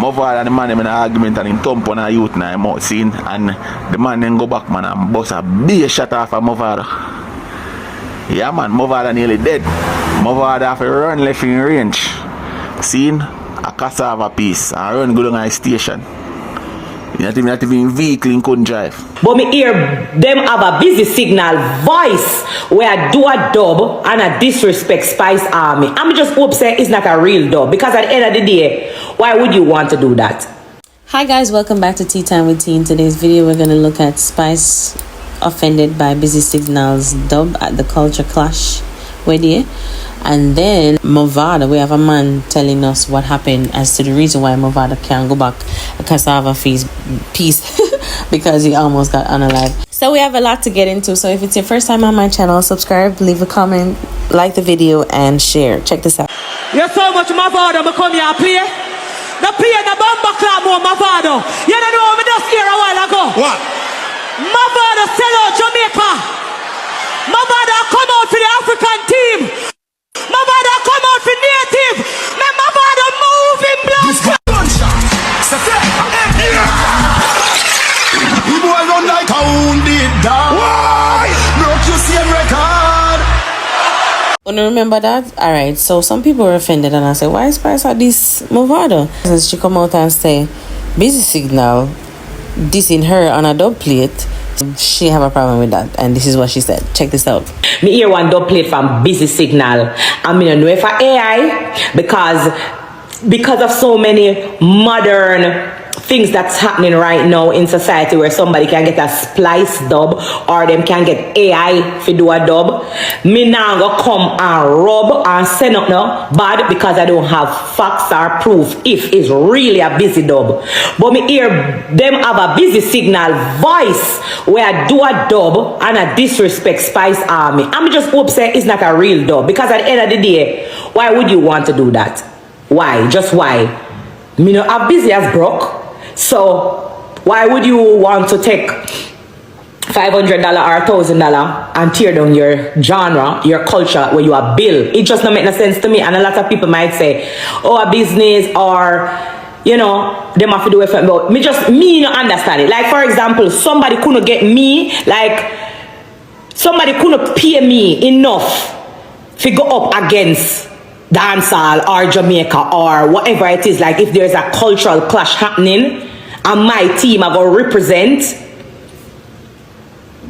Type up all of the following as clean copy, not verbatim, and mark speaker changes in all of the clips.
Speaker 1: Movado and the man in an argument and him thump on a youth now, him out seen, and the man then go back, man, and bust a big shot off of Movado. Yeah, man, Movado nearly dead. Movado have to run left in range. Seen a cassava piece and run good on a station. Not even vehicle in couldn't drive.
Speaker 2: But me hear them have a busy signal voice where I do a dub and a disrespect Spice Army. I'm just hope say it's not a real dub, because at the end of the day, why would you want to do that?
Speaker 3: Hi guys, welcome back to Tea Time with Tea. In today's video, we're going to look at Spice offended by Busy Signal's dub at the Culture Clash wedding. And then Movado, we have a man telling us what happened as to the reason why Movado can't go back a cassava piece because he almost got unalive. So we have a lot to get into. So if it's your first time on my channel, subscribe, leave a comment, like the video, and share. Check this out.
Speaker 2: You're so much Movado, but come here play. The play the bomba club more Movado. You don't know me just here a while ago.
Speaker 4: What?
Speaker 2: Movado sell out Jamaica. Movado come out for the African team. Movado come out for native. Me Movado moving blood.
Speaker 4: We boy run like a wounded dog. Why? Broke your same record.
Speaker 3: Want to remember that? Alright, so some people were offended and I said, why is Spice at this Movado? Since she come out and say, Busy Signal dissing her on a dub plate, she have a problem with that, and this is what she said. Check this out.
Speaker 2: Me hear one dub plate from Busy Signal. I mean, I know if I AI because of so many modern things that's happening right now in society where somebody can get a splice dub or them can get AI to do a dub. Me now go come and rub and send up no bad because I don't have facts or proof if it's really a busy dub. But me hear them have a Busy Signal voice where I do a dub and a disrespect Spice Army. I'm just hope say it's not a real dub, because at the end of the day, why would you want to do that? Why? Just why? Me know how busy as broke. So why would you want to take $500 or $1,000 and tear down your genre, your culture where you are built? It just don't make no sense to me. And a lot of people might say, oh, a business, or you know, they have to do it. But me not understand it. Like for example, somebody couldn't get me, like somebody couldn't pay me enough to go up against dancehall or Jamaica or whatever it is. Like if there's a cultural clash happening and my team are going to represent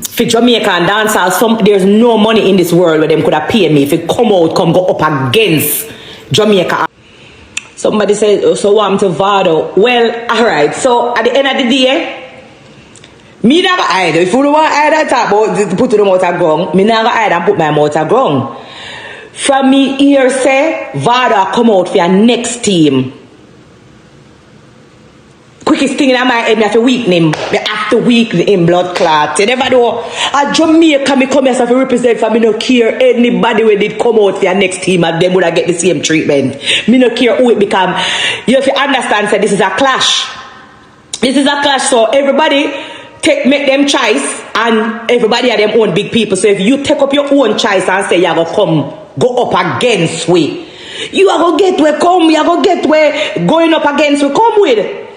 Speaker 2: for Jamaica and dancehall, there's no money in this world where them could have paid me if it come go up against Jamaica. Somebody said, so I'm to Vado. Well, alright, so at the end of the day, me never hide. If you don't want to hide and talk about put the mouth ground, me never hide and put my mouth ground. From me here say, Vado come out for your next team. Quickest thing in my head, me have to weaken him. Me have to weaken him, blood clot. You never know. At Jamaica, me come here to represent for me no care anybody when did come out for your next team and them would get the same treatment. Me no care who it become. You have to understand, say, this is a clash. This is a clash, so everybody make them choice, and everybody are them own big people. So if you take up your own choice and say you're gonna go up against we, you are gonna get where come, you are gonna get where going up against we come with.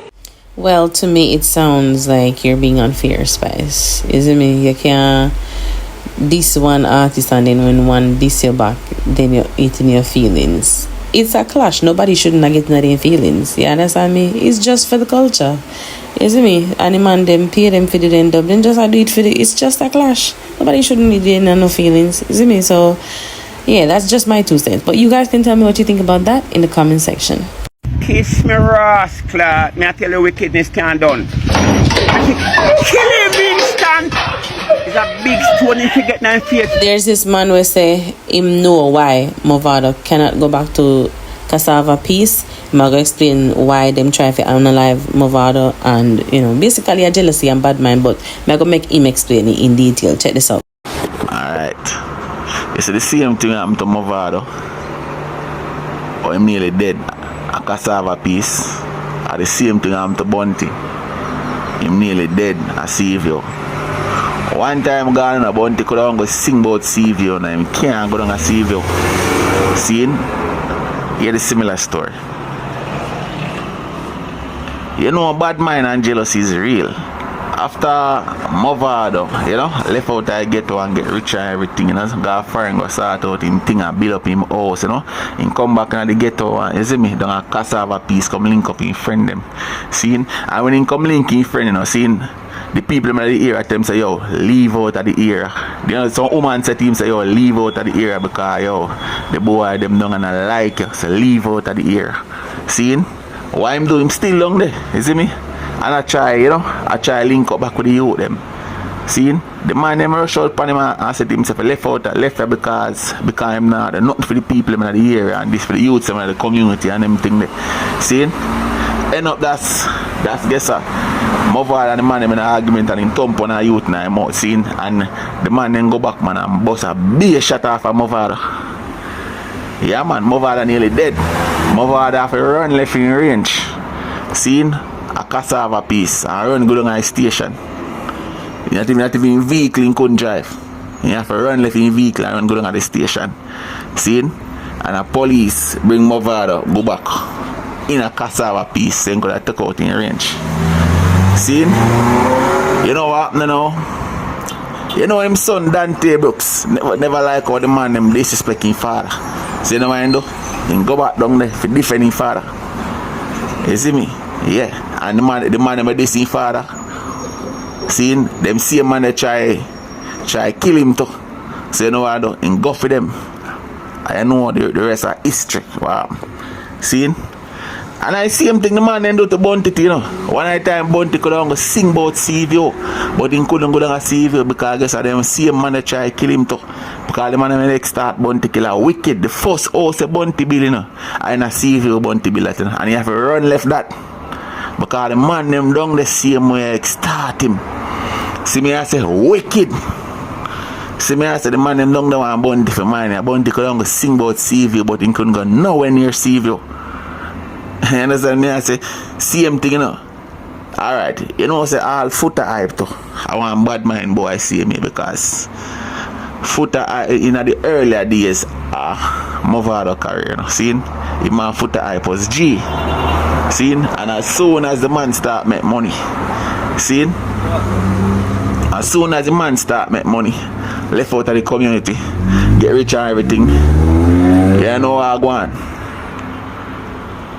Speaker 3: Well, to me it sounds like you're being unfair, Spice. Isn't it? You can't diss one artist and then when one diss you back, then you're eating your feelings. It's a clash. Nobody shouldn't have getting their feelings. You understand me? It's just for the culture. Isn't me? And the man them pay them for the end up. Then just do it for it's just a clash. Nobody shouldn't be getting no feelings. Isn't me? So yeah, that's just my 2 cents. But you guys can tell me what you think about that in the comment section.
Speaker 5: Kiss me rascal, me I tell you wickedness can't done. Kill him instant. It's a big stone if you get in face.
Speaker 3: There's this man who say him know why Movado cannot go back to cassava piece. I'm going to explain why them try to unalive Movado and you know basically a jealousy and bad mind, but I'm going to make him explain it in detail. Check this out.
Speaker 1: Alright. You see the same thing happened to Movado. Or I'm nearly dead. A cassava piece. Or the same thing happened to Bunty. I'm nearly dead. A Savior. One time gone a Bunty could have go sing about Savior and him can't go down a Savior. Seen? Hear the similar story. You know, bad mind and jealousy is real. After Movado, you know, left out I ghetto and get rich and everything, you know, go foreign, go start out him thing and build up him house, you know. Him come back in the ghetto and, you see me, down a cassava piece, come link up him friend them. See? And when him come link him friend, you know, seeing the people in the area them say, yo, leave out of the area. You know, some woman say to him, say, yo, leave out of the area because, yo, the boy them don't gonna like you, so leave out of the area. See? Why him do him still down there, you see me? And I try, you know, I try link up back with the youth them. See? The man them rush out upon him and said to himself, left out because him not nothing for the people in the area and this for the youths in the community and them thing there. See? End up that's guess Movado and the man them in an argument and him thump on a youth now him out, see? And the man then go back man and bust a big shot off of Movado. Yeah man, Movado nearly dead. Movado have to run left in range. See? A cassava piece and run go down a station. You not even vehicle in couldn't drive. You have to run left in vehicle and run go down at the station. See? And a police bring Movado go back in a cassava piece and go to take out in range. See? You know what happened now? You know him son Dante Brooks never like how the man them disrespect him father. See you know what I do? He go back down there for defending father. You see me? Yeah. And the man them this his father. Seeing them same man they try kill him too. So you know what I do? And go for them. I know the rest are history. Wow. Seeing? And I see him think the man then do to Bunty, you know. One time Bunty could go sing about CVO, but he couldn't go down a CVO because I guess I them same man they try kill him too. Because the man when they start Bunty killer wicked. The first house a Bunty bill, you know. And a CVO Bunty bill, you know. And you have to run left that. Because the man them down the same way start him. See me I say wicked. See me I say the man them down the one Bunty for mine. Bunty could go sing about CVO, but he couldn't go nowhere near CVO. You understand me? I say same thing, you know. Alright, you know say all footer hype too. I want bad mind boy see me because footer in the earlier days Movado career, you know. Seeing the man footer hype was G. Seeing? And as soon as the man start make money, seeing? As soon as the man start make money, left out of the community, get rich and everything, you know what I go on.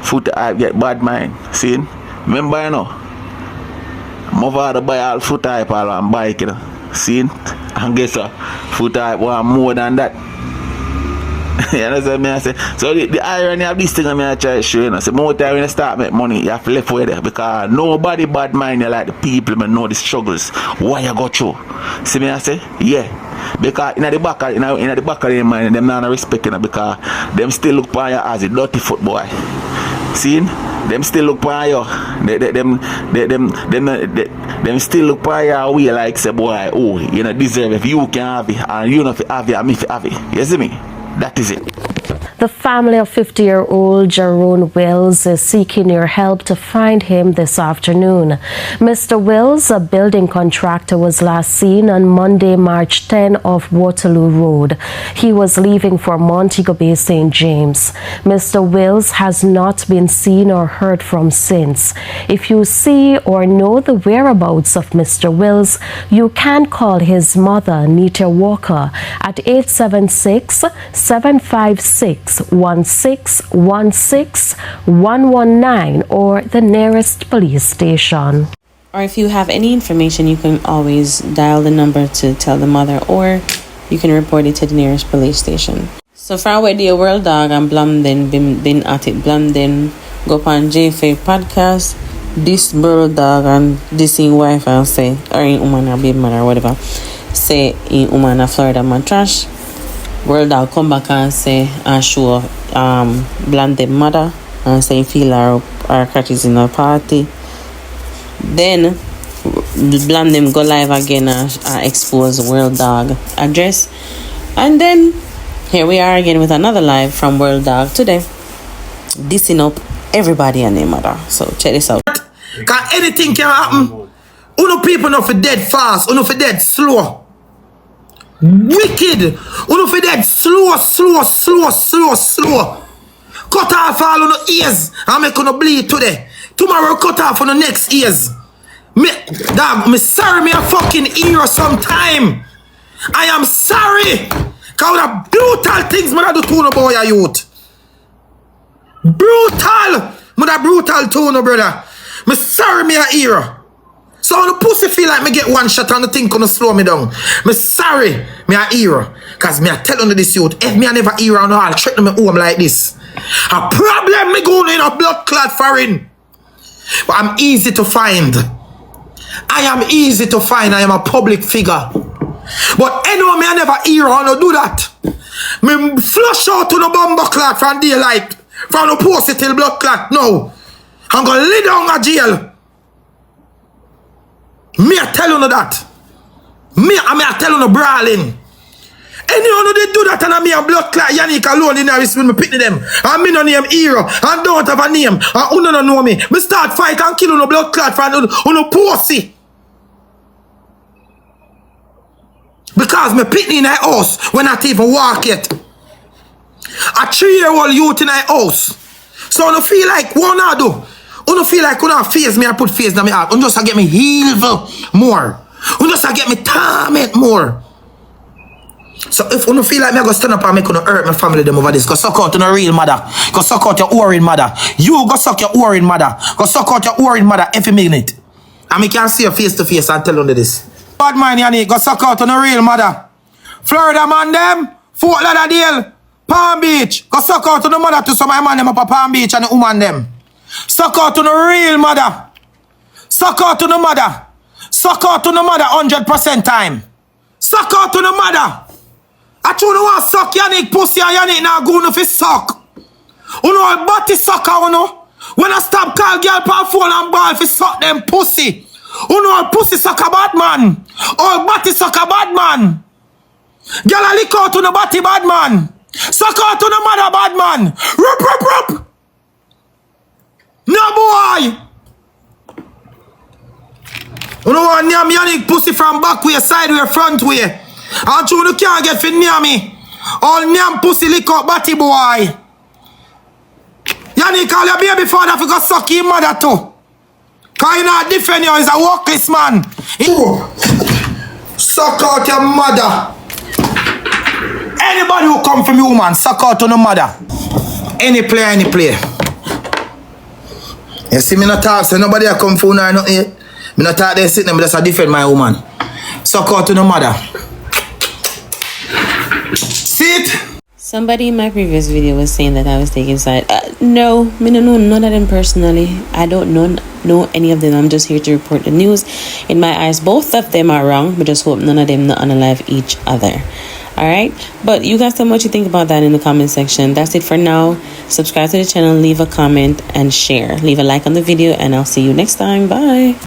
Speaker 1: Foot hype get bad mind, seeing? Remember you know, Movado buy all foot hype all on bike, you know, seeing? And guess what? Foot hype want more than that. You understand me? I say, so the irony of this thing I try to show you, know, so more time when you start make money, you have to left away there because nobody bad mind you like the people who know the struggles. Why you go through? See me I say? Yeah. Because in the back of their mind, them not respecting it because them still look upon you as a dirty foot boy. See? Them still look upon you. Them still look upon you way like say boy, oh, you know deserve if you can have it and you know if you have it and me if you have it. You see me? That is it.
Speaker 6: The family of 50-year-old Jerome Wills is seeking your help to find him this afternoon. Mr. Wills, a building contractor, was last seen on Monday, March 10 off Waterloo Road. He was leaving for Montego Bay, St. James. Mr. Wills has not been seen or heard from since. If you see or know the whereabouts of Mr. Wills, you can call his mother, Nita Walker, at 876-756-1616-119 or the nearest police station.
Speaker 3: Or if you have any information, you can always dial the number to tell the mother, or you can report it to the nearest police station. So far away the Worldawg and Blamden been at it. Blamden go on JFA podcast, this Worldawg and this in wife and say, or in woman or baby mother or whatever, say in woman a Florida man trash. Worldawg come back and say and show Blamden mother and say feel her crutches in a party. Then Blamden go live again and expose Worldawg address. And then here we are again with another live from Worldawg today, dissing up everybody and their mother. So check this out.
Speaker 4: Cause anything can happen. Uno people not for dead fast, uno for dead slow. Wicked. Uno for dead slow. Cut off all uno ears and make uno bleed today. Tomorrow cut off on the next ears. Me sorry, me a fucking hero sometime. I am sorry. Cause the brutal things me do to no boy a youth. Brutal. Me da brutal to no brother. Me sorry, me a hero. So when the pussy feel like me get one shot and the thing gonna slow me down. Me sorry, me a hero. Cause me a tell you this youth, if me a never hero and all threaten me home like this. A problem me going in a blood clot foreign. But I'm easy to find. I am easy to find. I am a public figure. But anyway, me I never hero and I do that. Me flush out to the bomber clot from daylight. From the pussy till blood clot. No. I'm gonna lay down a jail. Me I tell you that. Me I tell you no brawling. Anyone who did do that and me a blood clot Yannick alone in there is when me pick them. And me no name hero. And don't have a name. And who don't know me. Me start fight and kill on no blood clot for no pussy. Because me pick in a house when I not even walk yet. A 3-year-old youth in a house. So I don't feel like what I do. I don't feel like when I face me, I put face in my heart. I just get me evil more. I just get me torment more. So if you don't feel like me, I go stand up and make you hurt my family them over this. Go suck out to the real mother. Go suck out your whoring mother. You go suck your whoring mother. Go suck out your whoring mother every minute. And me can see you face to face and tell you this. Bad man, Yannick, go suck out to the real mother. Florida man them, Fort Lauderdale, Palm Beach. Go suck out to the mother to some of my man them up at Palm Beach and the woman them. Suck out to the real mother. Suck out to the mother. Suck out to the mother 100% time. Suck out to the mother. I told you want suck Yannick pussy and Yannick now go no fi suck. You know body sucker you know. When I stop call girl pa phone and ball fi suck them pussy. You know pussy suck a bad man. All body suck a bad man. Girl a lick out to the body bad man. Suck out to the mother bad man. Rup rup rup. No boy. You know what name Yannick pussy from back way, side way, front way. And you can't get fit near me. All name pussy lick up body boy. Yannick call your baby father for go suck your mother too. Cause you not defend you, he's a workless man. Suck out your mother. Anybody who come from you, man, suck out to the mother. Any player. You see me not talk, so nobody a come for now, nothing yet. Me not talk there sitting, but that's a defend my woman. Suck out to the mother. See it?
Speaker 3: Somebody in my previous video was saying that I was taking side. No, me no know none of them personally. I don't know any of them. I'm just here to report the news. In my eyes, both of them are wrong, but just hope none of them not unalive each other. Alright? But you guys tell me what you think about that in the comment section. That's it for now. Subscribe to the channel, leave a comment, and share. Leave a like on the video, and I'll see you next time. Bye.